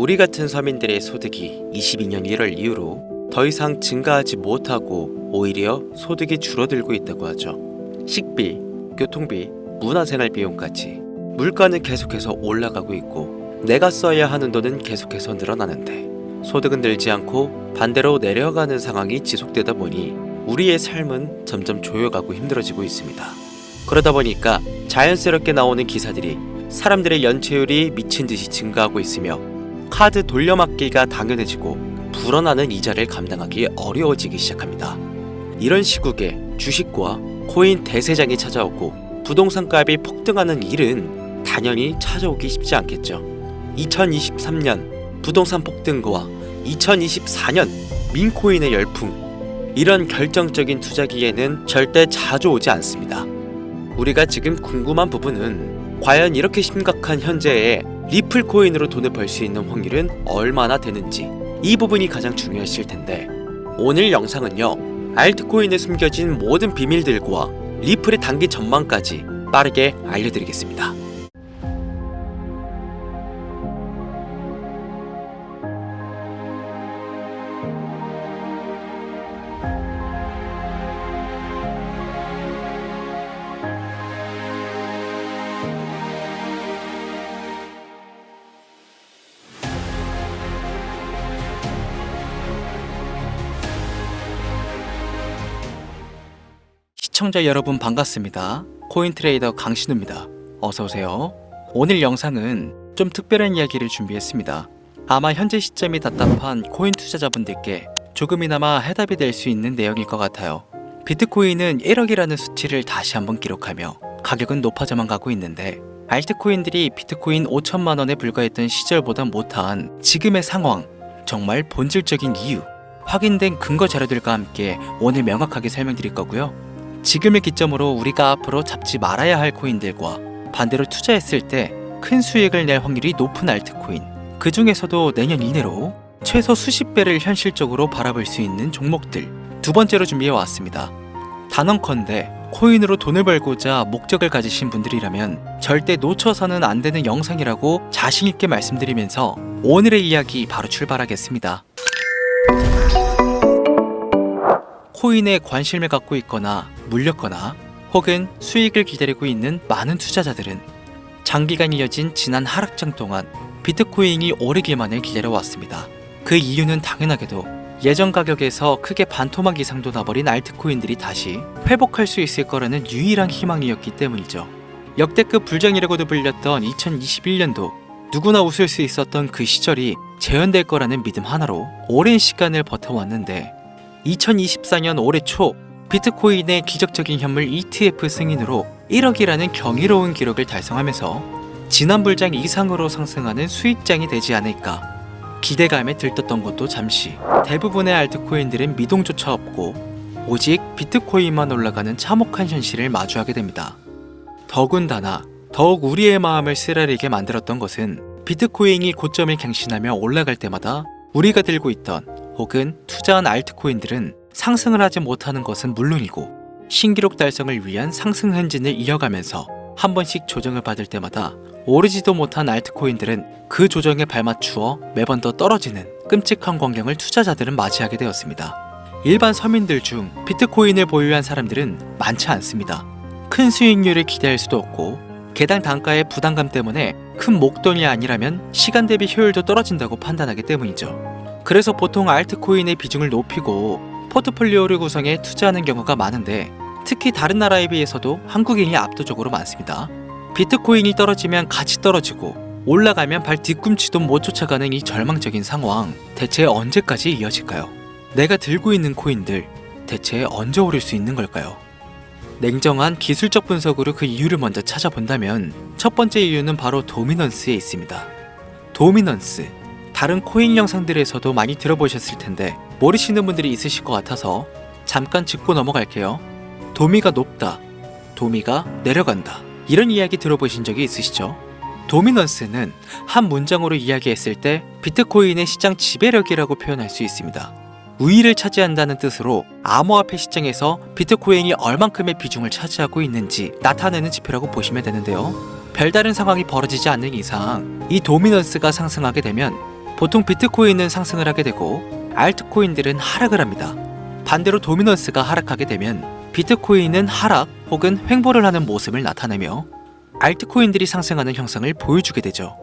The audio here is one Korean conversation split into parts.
우리 같은 서민들의 소득이 22년 1월 이후로 더 이상 증가하지 못하고 오히려 소득이 줄어들고 있다고 하죠. 식비, 교통비, 문화생활 비용까지 물가는 계속해서 올라가고 있고 내가 써야 하는 돈은 계속해서 늘어나는데 소득은 늘지 않고 반대로 내려가는 상황이 지속되다 보니 우리의 삶은 점점 조여가고 힘들어지고 있습니다. 그러다 보니까 자연스럽게 나오는 기사들이 사람들의 연체율이 미친 듯이 증가하고 있으며 카드 돌려막기가 당연해지고 불어나는 이자를 감당하기 어려워지기 시작합니다. 이런 시국에 주식과 코인 대세장이 찾아오고 부동산 값이 폭등하는 일은 당연히 찾아오기 쉽지 않겠죠. 2023년 부동산 폭등과 2024년 민코인의 열풍, 이런 결정적인 투자기에는 절대 자주 오지 않습니다. 우리가 지금 궁금한 부분은 과연 이렇게 심각한 현재에 리플 코인으로 돈을 벌 수 있는 확률은 얼마나 되는지, 이 부분이 가장 중요하실 텐데 오늘 영상은요, 알트코인에 숨겨진 모든 비밀들과 리플의 단기 전망까지 빠르게 알려드리겠습니다. 시청자 여러분 반갑습니다. 코인트레이더 강신우입니다. 어서오세요. 오늘 영상은 좀 특별한 이야기를 준비했습니다. 아마 현재 시점이 답답한 코인 투자자분들께 조금이나마 해답이 될 수 있는 내용일 것 같아요. 비트코인은 1억이라는 수치를 다시 한번 기록하며 가격은 높아져만 가고 있는데 알트코인들이 비트코인 5천만 원에 불과했던 시절보다 못한 지금의 상황, 정말 본질적인 이유, 확인된 근거 자료들과 함께 오늘 명확하게 설명드릴 거고요. 지금을 기점으로 우리가 앞으로 잡지 말아야 할 코인들과 반대로 투자했을 때 큰 수익을 낼 확률이 높은 알트코인, 그 중에서도 내년 이내로 최소 수십 배를 현실적으로 바라볼 수 있는 종목들, 두 번째로 준비해 왔습니다. 단언컨대 코인으로 돈을 벌고자 목적을 가지신 분들이라면 절대 놓쳐서는 안 되는 영상이라고 자신있게 말씀드리면서 오늘의 이야기 바로 출발하겠습니다. 코인에 관심을 갖고 있거나 물렸거나 혹은 수익을 기다리고 있는 많은 투자자들은 장기간 이어진 지난 하락장 동안 비트코인이 오르기만을 기다려왔습니다. 그 이유는 당연하게도 예전 가격에서 크게 반토막 이상도 나버린 알트코인들이 다시 회복할 수 있을 거라는 유일한 희망이었기 때문이죠. 역대급 불장이라고도 불렸던 2021년도, 누구나 웃을 수 있었던 그 시절이 재현될 거라는 믿음 하나로 오랜 시간을 버텨왔는데 2024년 올해 초 비트코인의 기적적인 현물 ETF 승인으로 1억이라는 경이로운 기록을 달성하면서 지난 불장 이상으로 상승하는 수익장이 되지 않을까 기대감에 들떴던 것도 잠시, 대부분의 알트코인들은 미동조차 없고 오직 비트코인만 올라가는 참혹한 현실을 마주하게 됩니다. 더군다나 더욱 우리의 마음을 쓰라리게 만들었던 것은 비트코인이 고점을 갱신하며 올라갈 때마다 우리가 들고 있던 혹은 투자한 알트코인들은 상승을 하지 못하는 것은 물론이고 신기록 달성을 위한 상승 행진을 이어가면서 한 번씩 조정을 받을 때마다 오르지도 못한 알트코인들은 그 조정에 발맞추어 매번 더 떨어지는 끔찍한 광경을 투자자들은 맞이하게 되었습니다. 일반 서민들 중 비트코인을 보유한 사람들은 많지 않습니다. 큰 수익률을 기대할 수도 없고 개당 단가의 부담감 때문에 큰 목돈이 아니라면 시간 대비 효율도 떨어진다고 판단하기 때문이죠. 그래서 보통 알트코인의 비중을 높이고 포트폴리오를 구성해 투자하는 경우가 많은데 특히 다른 나라에 비해서도 한국인이 압도적으로 많습니다. 비트코인이 떨어지면 같이 떨어지고 올라가면 발 뒤꿈치도 못 쫓아가는 이 절망적인 상황, 대체 언제까지 이어질까요? 내가 들고 있는 코인들 대체 언제 오를 수 있는 걸까요? 냉정한 기술적 분석으로 그 이유를 먼저 찾아본다면 첫 번째 이유는 바로 도미넌스에 있습니다. 도미넌스, 다른 코인 영상들에서도 많이 들어보셨을 텐데 모르시는 분들이 있으실 것 같아서 잠깐 짚고 넘어갈게요. 도미가 높다, 도미가 내려간다, 이런 이야기 들어보신 적이 있으시죠? 도미넌스는 한 문장으로 이야기했을 때 비트코인의 시장 지배력이라고 표현할 수 있습니다. 우위를 차지한다는 뜻으로 암호화폐 시장에서 비트코인이 얼만큼의 비중을 차지하고 있는지 나타내는 지표라고 보시면 되는데요. 별다른 상황이 벌어지지 않는 이상 이 도미넌스가 상승하게 되면 보통 비트코인은 상승을 하게 되고 알트코인들은 하락을 합니다. 반대로 도미넌스가 하락하게 되면 비트코인은 하락 혹은 횡보를 하는 모습을 나타내며 알트코인들이 상승하는 형상을 보여주게 되죠.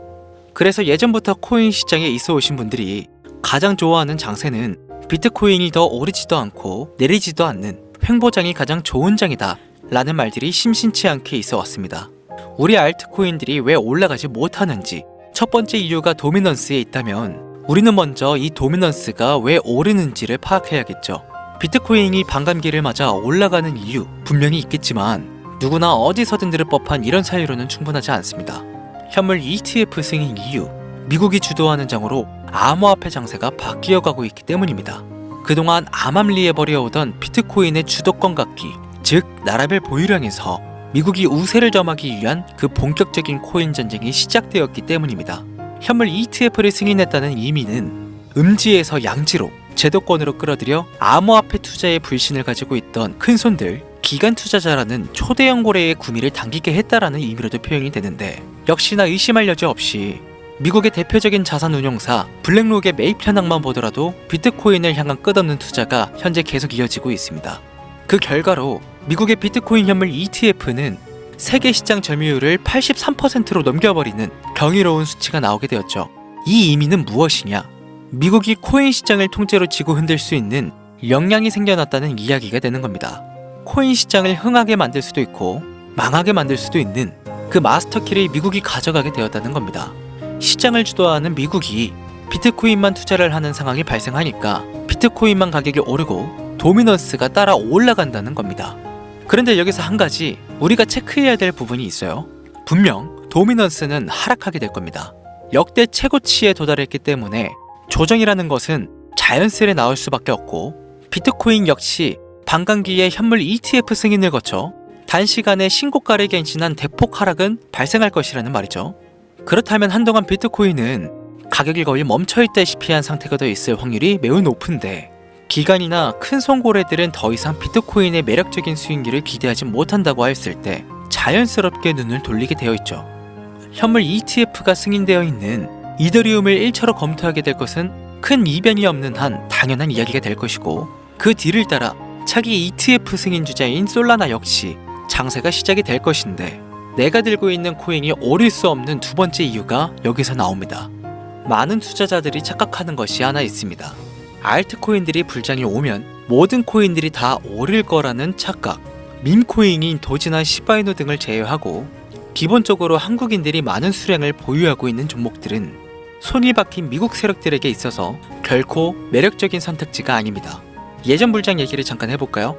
그래서 예전부터 코인 시장에 있어 오신 분들이 가장 좋아하는 장세는 비트코인이 더 오르지도 않고 내리지도 않는 횡보장이 가장 좋은 장이다 라는 말들이 심심치 않게 있어 왔습니다. 우리 알트코인들이 왜 올라가지 못하는지 첫 번째 이유가 도미넌스에 있다면 우리는 먼저 이 도미넌스가 왜 오르는지를 파악해야겠죠. 비트코인이 반감기를 맞아 올라가는 이유 분명히 있겠지만 누구나 어디서든 들을 법한 이런 사유로는 충분하지 않습니다. 현물 ETF 승인 이유, 미국이 주도하는 장으로 암호화폐 장세가 바뀌어가고 있기 때문입니다. 그동안 암암리에 벌여오던 비트코인의 주도권 갖기, 즉 나라별 보유량에서 미국이 우세를 점하기 위한 그 본격적인 코인 전쟁이 시작되었기 때문입니다. 현물 ETF를 승인했다는 의미는 음지에서 양지로 제도권으로 끌어들여 암호화폐 투자에 불신을 가지고 있던 큰손들, 기관 투자자라는 초대형 고래의 구미를 당기게 했다라는 의미로도 표현이 되는데 역시나 의심할 여지 없이 미국의 대표적인 자산운용사 블랙록의 매입 현황만 보더라도 비트코인을 향한 끝없는 투자가 현재 계속 이어지고 있습니다. 그 결과로 미국의 비트코인 현물 ETF는 세계 시장 점유율을 83%로 넘겨버리는 경이로운 수치가 나오게 되었죠. 이 의미는 무엇이냐? 미국이 코인 시장을 통째로 쥐고 흔들 수 있는 역량이 생겨났다는 이야기가 되는 겁니다. 코인 시장을 흥하게 만들 수도 있고 망하게 만들 수도 있는 그 마스터키를 미국이 가져가게 되었다는 겁니다. 시장을 주도하는 미국이 비트코인만 투자를 하는 상황이 발생하니까 비트코인만 가격이 오르고 도미넌스가 따라 올라간다는 겁니다. 그런데 여기서 한 가지 우리가 체크해야 될 부분이 있어요. 분명 도미넌스는 하락하게 될 겁니다. 역대 최고치에 도달했기 때문에 조정이라는 것은 자연스레 나올 수밖에 없고 비트코인 역시 반감기에 현물 ETF 승인을 거쳐 단시간에 신고가를 갱신한 대폭 하락은 발생할 것이라는 말이죠. 그렇다면 한동안 비트코인은 가격이 거의 멈춰있다시피 한 상태가 더 있을 확률이 매우 높은데 기관이나 큰 손고래들은 더 이상 비트코인의 매력적인 수익률을 기대하지 못한다고 했을 때 자연스럽게 눈을 돌리게 되어 있죠. 현물 ETF가 승인되어 있는 이더리움을 1차로 검토하게 될 것은 큰 이변이 없는 한 당연한 이야기가 될 것이고 그 뒤를 따라 차기 ETF 승인 주자인 솔라나 역시 장세가 시작이 될 것인데 내가 들고 있는 코인이 오를 수 없는 두 번째 이유가 여기서 나옵니다. 많은 투자자들이 착각하는 것이 하나 있습니다. 알트코인들이 불장이 오면 모든 코인들이 다 오를 거라는 착각. 밈코인인 도지나 시바이노 등을 제외하고 기본적으로 한국인들이 많은 수량을 보유하고 있는 종목들은 손이 박힌 미국 세력들에게 있어서 결코 매력적인 선택지가 아닙니다. 예전 불장 얘기를 잠깐 해볼까요?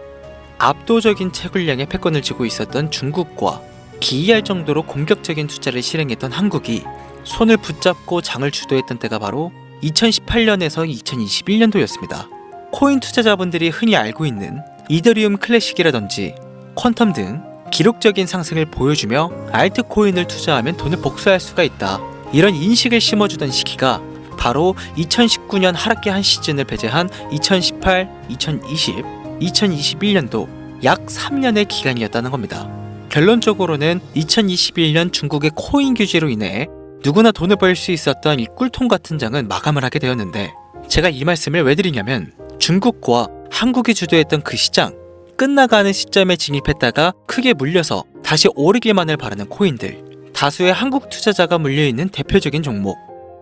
압도적인 채굴량의 패권을 쥐고 있었던 중국과 기이할 정도로 공격적인 투자를 실행했던 한국이 손을 붙잡고 장을 주도했던 때가 바로 2018년에서 2021년도였습니다. 코인 투자자분들이 흔히 알고 있는 이더리움 클래식이라든지 퀀텀 등 기록적인 상승을 보여주며 알트코인을 투자하면 돈을 복수할 수가 있다. 이런 인식을 심어주던 시기가 바로 2019년 하락기 한 시즌을 배제한 2018, 2020, 2021년도 약 3년의 기간이었다는 겁니다. 결론적으로는 2021년 중국의 코인 규제로 인해 누구나 돈을 벌 수 있었던 이 꿀통 같은 장은 마감을 하게 되었는데 제가 이 말씀을 왜 드리냐면 중국과 한국이 주도했던 그 시장 끝나가는 시점에 진입했다가 크게 물려서 다시 오르기만을 바라는 코인들 다수의 한국 투자자가 물려있는 대표적인 종목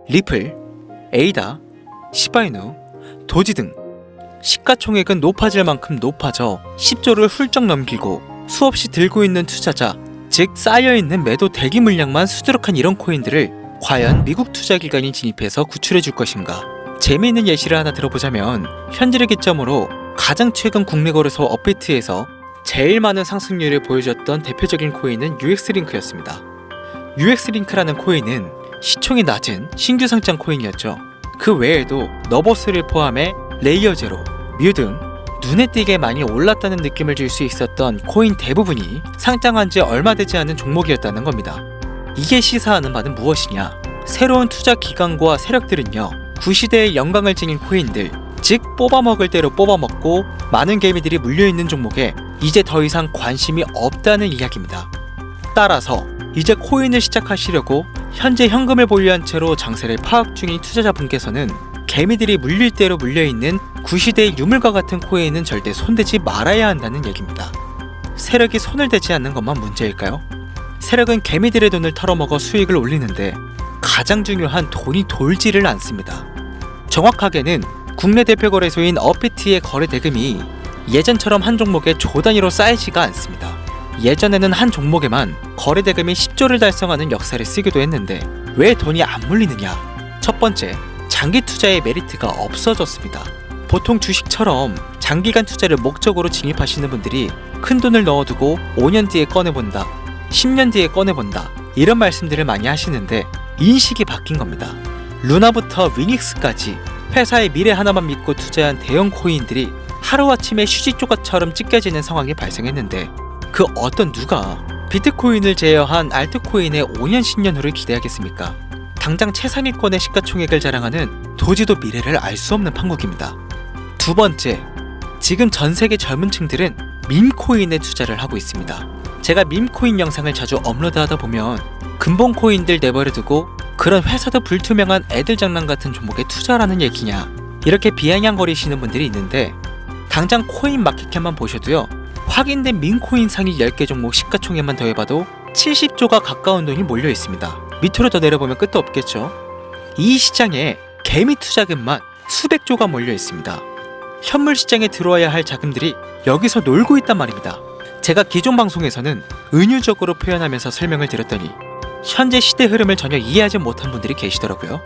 리플, 에이다, 시바이누, 도지 등 시가총액은 높아질 만큼 높아져 10조를 훌쩍 넘기고 수없이 들고 있는 투자자 즉 쌓여있는 매도 대기 물량만 수두룩한 이런 코인들을 과연 미국 투자기관이 진입해서 구출해 줄 것인가. 재미있는 예시를 하나 들어보자면 현재를 기점으로 가장 최근 국내 거래소 업비트에서 제일 많은 상승률을 보여줬던 대표적인 코인은 UX링크였습니다. UX링크라는 코인은 시총이 낮은 신규 상장 코인이었죠. 그 외에도 너버스를 포함해 레이어 제로, 뮤 등 눈에 띄게 많이 올랐다는 느낌을 줄 수 있었던 코인 대부분이 상장한 지 얼마 되지 않은 종목이었다는 겁니다. 이게 시사하는 바는 무엇이냐? 새로운 투자 기관과 세력들은요, 구시대의 영광을 지닌 코인들, 즉 뽑아먹을 대로 뽑아먹고 많은 개미들이 물려있는 종목에 이제 더 이상 관심이 없다는 이야기입니다. 따라서 이제 코인을 시작하시려고 현재 현금을 보유한 채로 장세를 파악 중인 투자자분께서는 개미들이 물릴 대로 물려있는 구시대의 유물과 같은 코인은 절대 손대지 말아야 한다는 얘기입니다. 세력이 손을 대지 않는 것만 문제일까요? 세력은 개미들의 돈을 털어먹어 수익을 올리는데 가장 중요한 돈이 돌지를 않습니다. 정확하게는 국내 대표 거래소인 어피트의 거래 대금이 예전처럼 한 종목에 조 단위로 쌓이지가 않습니다. 예전에는 한 종목에만 거래 대금이 10조를 달성하는 역사를 쓰기도 했는데 왜 돈이 안 물리느냐? 첫 번째, 장기 투자의 메리트가 없어졌습니다. 보통 주식처럼 장기간 투자를 목적으로 진입하시는 분들이 큰 돈을 넣어두고 5년 뒤에 꺼내본다, 10년 뒤에 꺼내본다 이런 말씀들을 많이 하시는데 인식이 바뀐 겁니다. 루나부터 위닉스까지 회사의 미래 하나만 믿고 투자한 대형 코인들이 하루아침에 휴지조각처럼 찢겨지는 상황이 발생했는데 그 어떤 누가 비트코인을 제외한 알트코인의 5년 10년 후를 기대하겠습니까? 당장 최상위권의 시가총액을 자랑하는 도지도 미래를 알 수 없는 판국입니다. 두 번째, 지금 전 세계 젊은 층들은 밈코인에 투자를 하고 있습니다. 제가 밈코인 영상을 자주 업로드하다 보면 근본 코인들 내버려두고 그런 회사도 불투명한 애들 장난 같은 종목에 투자라는 얘기냐 이렇게 비아냥거리시는 분들이 있는데 당장 코인 마켓캡만 보셔도요 확인된 밈코인 상위 10개 종목 시가총액만 더해봐도 70조가 가까운 돈이 몰려 있습니다. 밑으로 더 내려보면 끝도 없겠죠. 이 시장에 개미 투자금만 수백조가 몰려 있습니다. 현물 시장에 들어와야 할 자금들이 여기서 놀고 있단 말입니다. 제가 기존 방송에서는 은유적으로 표현하면서 설명을 드렸더니 현재 시대 흐름을 전혀 이해하지 못한 분들이 계시더라고요.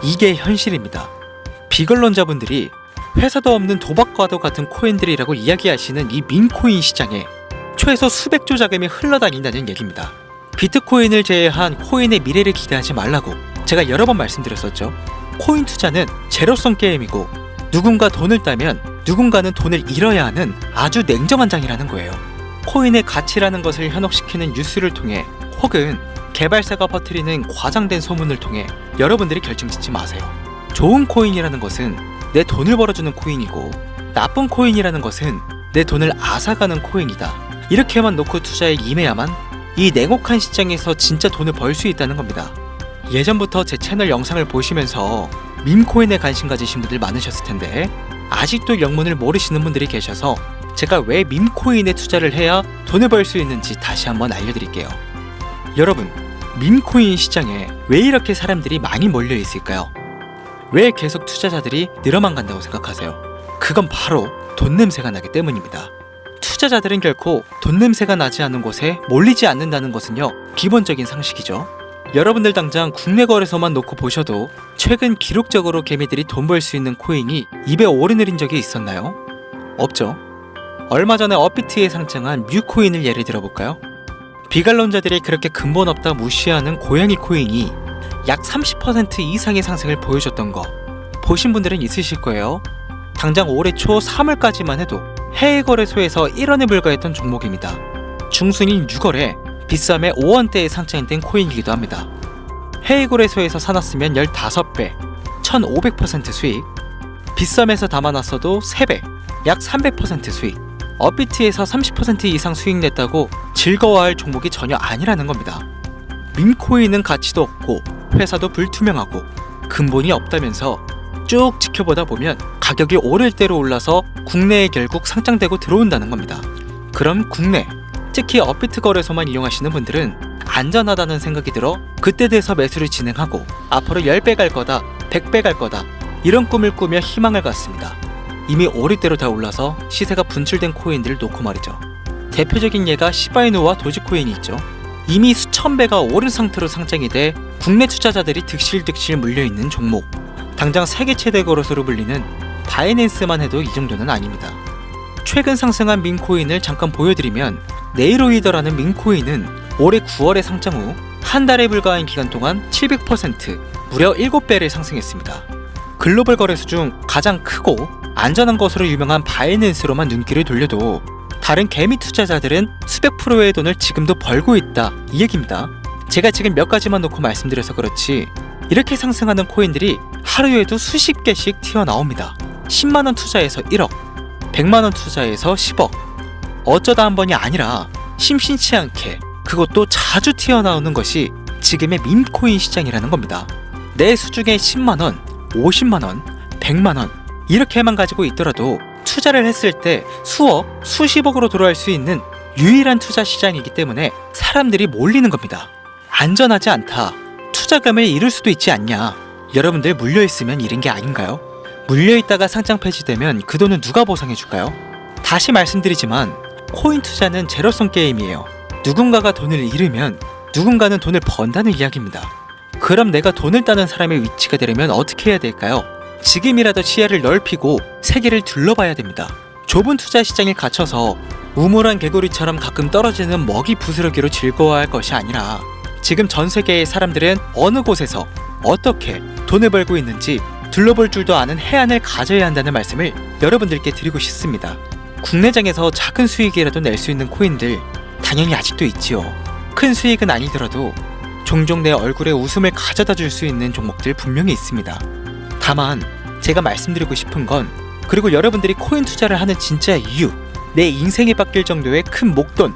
이게 현실입니다. 비걸론자분들이 회사도 없는 도박과도 같은 코인들이라고 이야기하시는 이 밈코인 시장에 최소 수백조 자금이 흘러다닌다는 얘기입니다. 비트코인을 제외한 코인의 미래를 기대하지 말라고 제가 여러 번 말씀드렸었죠. 코인 투자는 제로섬 게임이고 누군가 돈을 따면 누군가는 돈을 잃어야 하는 아주 냉정한 장이라는 거예요. 코인의 가치라는 것을 현혹시키는 뉴스를 통해 혹은 개발사가 퍼뜨리는 과장된 소문을 통해 여러분들이 결정짓지 마세요. 좋은 코인이라는 것은 내 돈을 벌어주는 코인이고 나쁜 코인이라는 것은 내 돈을 앗아가는 코인이다. 이렇게만 놓고 투자에 임해야만 이 냉혹한 시장에서 진짜 돈을 벌 수 있다는 겁니다. 예전부터 제 채널 영상을 보시면서 밈코인에 관심 가지신 분들 많으셨을 텐데 아직도 영문을 모르시는 분들이 계셔서 제가 왜 밈코인에 투자를 해야 돈을 벌 수 있는지 다시 한번 알려드릴게요. 여러분, 밈코인 시장에 왜 이렇게 사람들이 많이 몰려 있을까요? 왜 계속 투자자들이 늘어만 간다고 생각하세요? 그건 바로 돈 냄새가 나기 때문입니다. 투자자들은 결코 돈 냄새가 나지 않는 곳에 몰리지 않는다는 것은요 기본적인 상식이죠. 여러분들 당장 국내 거래소만 놓고 보셔도 최근 기록적으로 개미들이 돈 벌 수 있는 코인이 입에 오르내린 적이 있었나요? 없죠. 얼마 전에 어피트에 상장한 뮤코인을 예를 들어볼까요? 비관론자들이 그렇게 근본 없다 무시하는 고양이 코인이 약 30% 이상의 상승을 보여줬던 거 보신 분들은 있으실 거예요. 당장 올해 초 3월까지만 해도 해외 거래소에서 1원에 불과했던 종목입니다. 중순인 6월에 비싸매 5원대에 상장된 코인이기도 합니다. 해외 거래소에서 사놨으면 15배, 1500% 수익, 비싸매서 담아놨어도 3배, 약 300% 수익, 업비트에서 30% 이상 수익 냈다고 즐거워할 종목이 전혀 아니라는 겁니다. 밈코인은 가치도 없고 회사도 불투명하고 근본이 없다면서 쭉 지켜보다 보면 가격이 오를 대로 올라서 국내에 결국 상장되고 들어온다는 겁니다. 그럼 국내, 특히 업비트 거래소만 이용하시는 분들은 안전하다는 생각이 들어 그때 돼서 매수를 진행하고 앞으로 10배 갈 거다, 100배 갈 거다 이런 꿈을 꾸며 희망을 갖습니다. 이미 오를 대로 다 올라서 시세가 분출된 코인들을 놓고 말이죠. 대표적인 예가 시바이누와 도지코인이 있죠. 이미 수천 배가 오른 상태로 상장이 돼 국내 투자자들이 득실득실 물려있는 종목. 당장 세계 최대 거래소로 불리는 바이낸스만 해도 이 정도는 아닙니다. 최근 상승한 밈코인을 잠깐 보여드리면 네이로이더라는 밈코인은 올해 9월에 상장 후 한 달에 불과한 기간 동안 700% 무려 7배를 상승했습니다. 글로벌 거래소 중 가장 크고 안전한 것으로 유명한 바이낸스로만 눈길을 돌려도 다른 개미 투자자들은 수백 프로의 돈을 지금도 벌고 있다 이 얘기입니다. 제가 지금 몇 가지만 놓고 말씀드려서 그렇지 이렇게 상승하는 코인들이 하루에도 수십 개씩 튀어나옵니다. 10만원 투자해서 1억, 100만원 투자해서 10억. 어쩌다 한 번이 아니라 심심치 않게 그것도 자주 튀어나오는 것이 지금의 밈코인 시장이라는 겁니다. 내 수중에 10만원, 50만원, 100만원 이렇게만 가지고 있더라도 투자를 했을 때 수억, 수십억으로 돌아올 수 있는 유일한 투자 시장이기 때문에 사람들이 몰리는 겁니다. 안전하지 않다. 투자금을 잃을 수도 있지 않냐. 여러분들 물려있으면 잃은 게 아닌가요? 물려있다가 상장 폐지되면 그 돈은 누가 보상해줄까요? 다시 말씀드리지만 코인 투자는 제로섬 게임이에요. 누군가가 돈을 잃으면 누군가는 돈을 번다는 이야기입니다. 그럼 내가 돈을 따는 사람의 위치가 되려면 어떻게 해야 될까요? 지금이라도 시야를 넓히고 세계를 둘러봐야 됩니다. 좁은 투자 시장에 갇혀서 우물안 개구리처럼 가끔 떨어지는 먹이 부스러기로 즐거워할 것이 아니라 지금 전 세계의 사람들은 어느 곳에서 어떻게 돈을 벌고 있는지 둘러볼 줄도 아는 해안을 가져야 한다는 말씀을 여러분들께 드리고 싶습니다. 국내장에서 작은 수익이라도 낼 수 있는 코인들 당연히 아직도 있지요. 큰 수익은 아니더라도 종종 내 얼굴에 웃음을 가져다 줄 수 있는 종목들 분명히 있습니다. 다만 제가 말씀드리고 싶은 건, 그리고 여러분들이 코인 투자를 하는 진짜 이유, 내 인생이 바뀔 정도의 큰 목돈,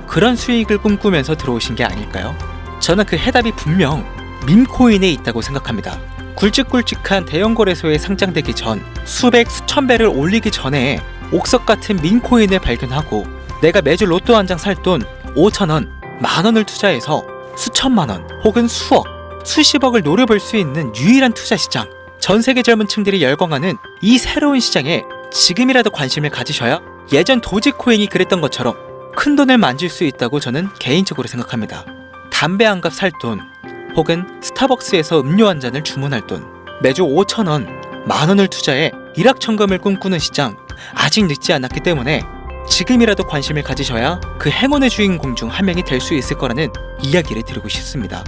그런 수익을 꿈꾸면서 들어오신 게 아닐까요? 저는 그 해답이 분명 밈코인에 있다고 생각합니다. 굵직굵직한 대형 거래소에 상장되기 전 수백 수천 배를 올리기 전에 옥석 같은 밈코인을 발견하고 내가 매주 로또 한 장 살 돈 5,000원, 만원을 투자해서 수천만원 혹은 수억, 수십억을 노려볼 수 있는 유일한 투자 시장, 전 세계 젊은 층들이 열광하는 이 새로운 시장에 지금이라도 관심을 가지셔야 예전 도지코인이 그랬던 것처럼 큰 돈을 만질 수 있다고 저는 개인적으로 생각합니다. 담배 한 갑 살 돈, 혹은 스타벅스에서 음료 한 잔을 주문할 돈, 매주 5,000원, 만원을 투자해 일확천금을 꿈꾸는 시장, 아직 늦지 않았기 때문에 지금이라도 관심을 가지셔야 그 행운의 주인공 중 한 명이 될 수 있을 거라는 이야기를 드리고 싶습니다.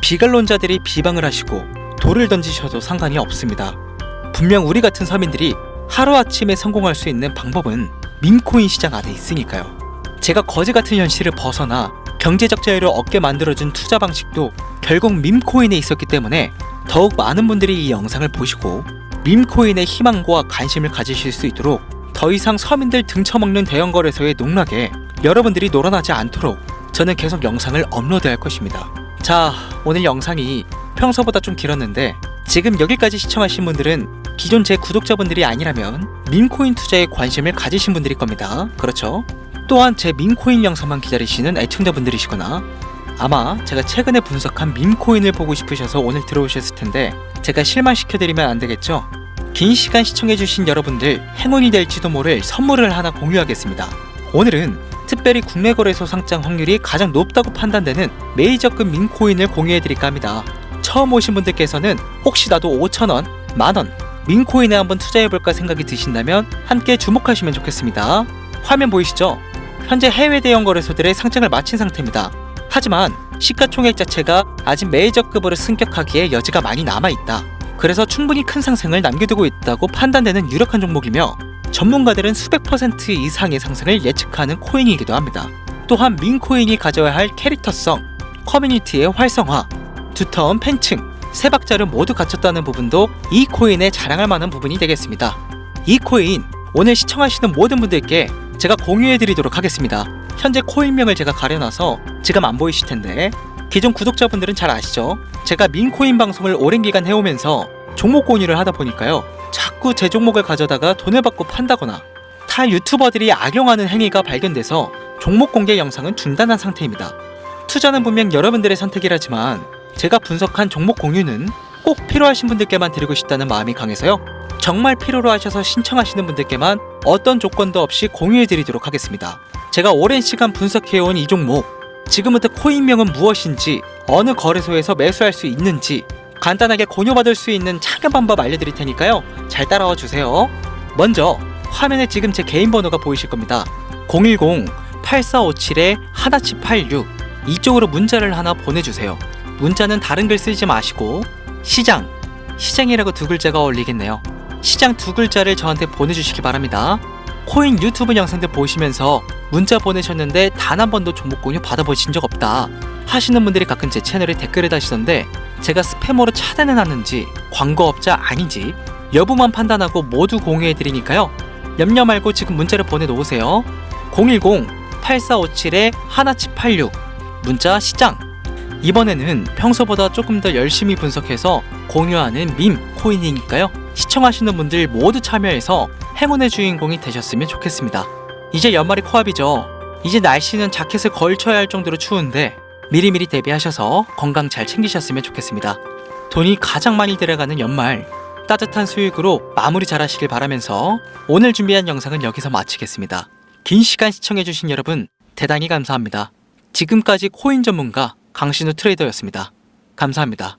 비관론자들이 비방을 하시고 돌을 던지셔도 상관이 없습니다. 분명 우리 같은 서민들이 하루아침에 성공할 수 있는 방법은 밈코인 시장 안에 있으니까요. 제가 거지 같은 현실을 벗어나 경제적 자유를 얻게 만들어준 투자 방식도 결국 밈코인에 있었기 때문에 더욱 많은 분들이 이 영상을 보시고 밈코인의 희망과 관심을 가지실 수 있도록 더 이상 서민들 등쳐먹는 대형 거래소의 농락에 여러분들이 놀아나지 않도록 저는 계속 영상을 업로드할 것입니다. 자, 오늘 영상이 평소보다 좀 길었는데 지금 여기까지 시청하신 분들은 기존 제 구독자분들이 아니라면 밈코인 투자에 관심을 가지신 분들일 겁니다. 그렇죠? 또한 제 밈코인 영상만 기다리시는 애청자분들이시거나 아마 제가 최근에 분석한 밈코인을 보고 싶으셔서 오늘 들어오셨을 텐데 제가 실망시켜드리면 안 되겠죠? 긴 시간 시청해주신 여러분들 행운이 될지도 모를 선물을 하나 공유하겠습니다. 오늘은 특별히 국내 거래소 상장 확률이 가장 높다고 판단되는 메이저급 밈코인을 공유해드릴까 합니다. 처음 오신 분들께서는 혹시 나도 5,000원, 만원 밈코인에 한번 투자해볼까 생각이 드신다면 함께 주목하시면 좋겠습니다. 화면 보이시죠? 현재 해외 대형 거래소들의 상장을 마친 상태입니다. 하지만 시가총액 자체가 아직 메이저급으로 승격하기에 여지가 많이 남아있다. 그래서 충분히 큰 상승을 남겨두고 있다고 판단되는 유력한 종목이며 전문가들은 수백 % 이상의 상승을 예측하는 코인이기도 합니다. 또한 밈코인이 가져야 할 캐릭터성, 커뮤니티의 활성화, 두터운 팬층, 세 박자를 모두 갖췄다는 부분도 이 코인에 자랑할 만한 부분이 되겠습니다. 이 코인 오늘 시청하시는 모든 분들께 제가 공유해드리도록 하겠습니다. 현재 코인명을 제가 가려놔서 지금 안 보이실 텐데 기존 구독자분들은 잘 아시죠? 제가 밈코인 방송을 오랜 기간 해오면서 종목 공유를 하다 보니까요, 자꾸 제 종목을 가져다가 돈을 받고 판다거나 타 유튜버들이 악용하는 행위가 발견돼서 종목 공개 영상은 중단한 상태입니다. 투자는 분명 여러분들의 선택이라지만 제가 분석한 종목 공유는 꼭 필요하신 분들께만 드리고 싶다는 마음이 강해서요, 정말 필요로 하셔서 신청하시는 분들께만 어떤 조건도 없이 공유해드리도록 하겠습니다. 제가 오랜 시간 분석해온 이 종목, 지금부터 코인명은 무엇인지, 어느 거래소에서 매수할 수 있는지 간단하게 공유받을 수 있는 참여 방법 알려드릴 테니까요, 잘 따라와 주세요. 먼저 화면에 지금 제 개인 번호가 보이실 겁니다. 010-8457-1786 이쪽으로 문자를 하나 보내주세요. 문자는 다른 글 쓰지 마시고 시장이라고 두 글자가 어울리겠네요. 시장 두 글자를 저한테 보내주시기 바랍니다. 코인 유튜브 영상들 보시면서 문자 보내셨는데 단 한 번도 종목 공유 받아보신 적 없다 하시는 분들이 가끔 제 채널에 댓글을 다시던데 제가 스팸으로 차단해놨는지 광고업자 아닌지 여부만 판단하고 모두 공유해드리니까요, 염려 말고 지금 문자를 보내놓으세요. 010-8457-1786 문자 시장, 이번에는 평소보다 조금 더 열심히 분석해서 공유하는 밈 코인이니까요. 시청하시는 분들 모두 참여해서 행운의 주인공이 되셨으면 좋겠습니다. 이제 연말이 코앞이죠. 이제 날씨는 자켓을 걸쳐야 할 정도로 추운데 미리미리 대비하셔서 건강 잘 챙기셨으면 좋겠습니다. 돈이 가장 많이 들어가는 연말, 따뜻한 수익으로 마무리 잘 하시길 바라면서 오늘 준비한 영상은 여기서 마치겠습니다. 긴 시간 시청해주신 여러분 대단히 감사합니다. 지금까지 코인 전문가 강신우 트레이더였습니다. 감사합니다.